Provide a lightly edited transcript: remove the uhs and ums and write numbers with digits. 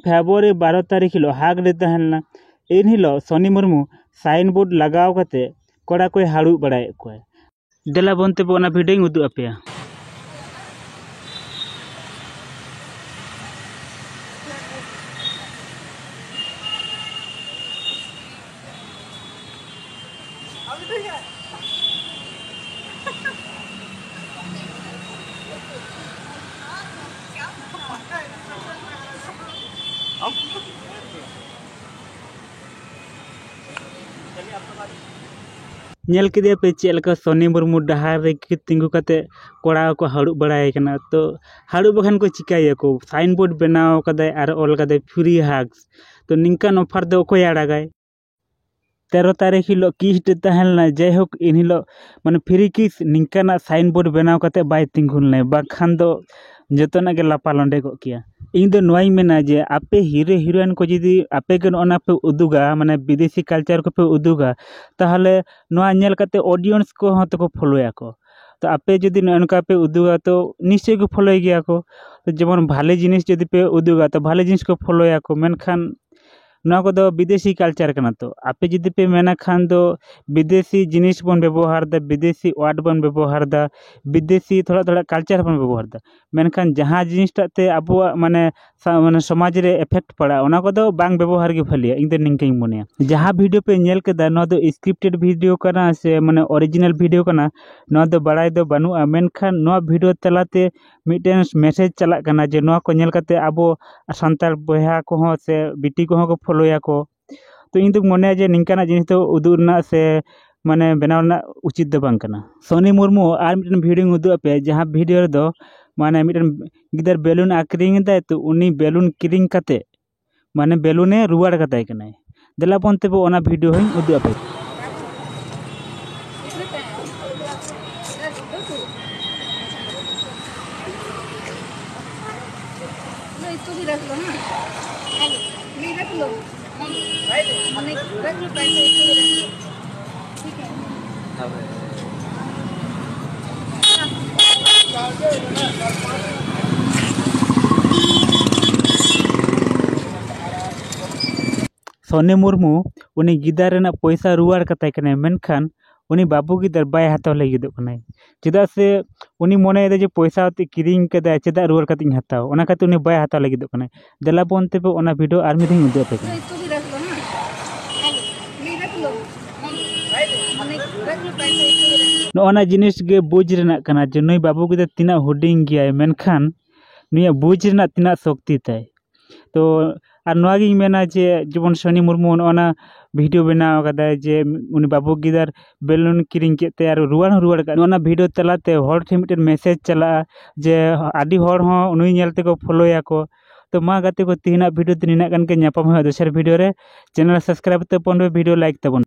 February 12 तारीख हिलो हाग रे तहलना इन हिलो सोनी मुर्मू साइन बोर्ड लगाव कते कोड़ा कोई हाड़ू बड़ाए को देला बनते बोना वीडियो उदू अपेया। नेल के पे चेलका सोनी मुर्मू डहार रे तिंगु कते कोड़ा को हाड़ू बड़ाए कना तो हाड़ू बखान को चिकाय को साइन बोर्ड बनाव कदे आर ऑल कदे फ्री हाग्स तो निंकान ऑफर दो को आड़ागाय 13 तारीख हिलो किस्त तहलना जयहोक इन हिलो माने फ्री किस निंकाना साइन बोर्ड बनाव कते बाय तिंगुन ले बाखान दो जतना के लापा लंडे को किया इन दो नोई मेना जे आपे हीरो हीरोइन को जदी आपे के ओना पे उदुगा माने विदेशी कल्चर को पे उदुगा ताहले नोआ नेल कते ऑडियंस को ह तो को फॉलोया को तो आपे जदी ननका पे उदुगा तो निश्चय को फॉलो गया को तो जेमन भाले जिनिस जदी पे उदुगा तो भाले जिनिस को फॉलोया को मेनखान नोआ को दो विदेशी कल्चर कना तो आपे जदी पे मेना खान दो विदेशी जिनिस बन व्यवहार दा विदेशी वर्ड बन व्यवहार दा विदेशी थोड़ा थोड़ा कल्चर बन व्यवहार दा मेनखान जहां जिनिसटा ते अबो माने समाज रे इफेक्ट पड़ा ओना को दो बांग व्यवहार के भलिया इन दे निंके मोने जहां वीडियो पे नेल के दा नो दो स्क्रिप्टेड वीडियो कना से माने ओरिजिनल वीडियो कना नो दो बड़ाई दो बनुआ मेनखान नो वीडियो तलाते मिटेन मैसेज चला कना जे नो को नेल कते अबो संताल बहा को हो से बिटी को हो फॉलोया को तो इन दो मोने जे निंकाना जिनिस तो उदुरना से माने बनावना उचित दो बांग कना। सोनी मुर्मू आर मिटन वीडियो उदु पे जहां वीडियो दो माने मिटन गिदर बेलून आक्रिंग दा तो उनी बेलून किरिंग कते माने बेलूने रुवाड़ कताय कनाय देला बनते बो ओना वीडियो हई उदु पे इसको भी रख लो ना नहीं रख लो नहीं रख लो पैसे इसको भी रख लो ठीक है। सोनी मुर्मू उनी गिदार रेना पैसा रुवाड़ कताय कनाय मेनखान उनी बाबू गिदार बाय हाताव लागिदो कनाय चेदा से उनी मोने दे जे पैसा ते किरिंग कदा चेदा रुवाड़ कतिन हाताव ओना खातिर उनी बाय हाताव लागिदो कनाय देला बनते पे ओना वीडियो आर मिदिन उदु पे इसको भी रख लो ना नहीं रख लो नहीं रख लो पैसे इसको भी रख लो नोना जिनिस गे बुझ रेना कना जे नई बाबू गिदार तिना हुडिंग गया मेनखान नुया बुझ रेना तिना शक्ति ताय तो और नोगी मेना जे जीवन सोनी मुर्मू ओना वीडियो बनाव कदा जे उनी बाबू गिदार बेलून किरिंग केते आर रुवाड़ का ओना वीडियो तलाते हर ठे मिटन मैसेज चला जे आदि हर हो उनी नेलते को फॉलोया को तो मा गाते को तीना वीडियो तिना गन के न्यापाम हो दोसर वीडियो रे चैनल सब्सक्राइब ते पन वीडियो लाइक तबन।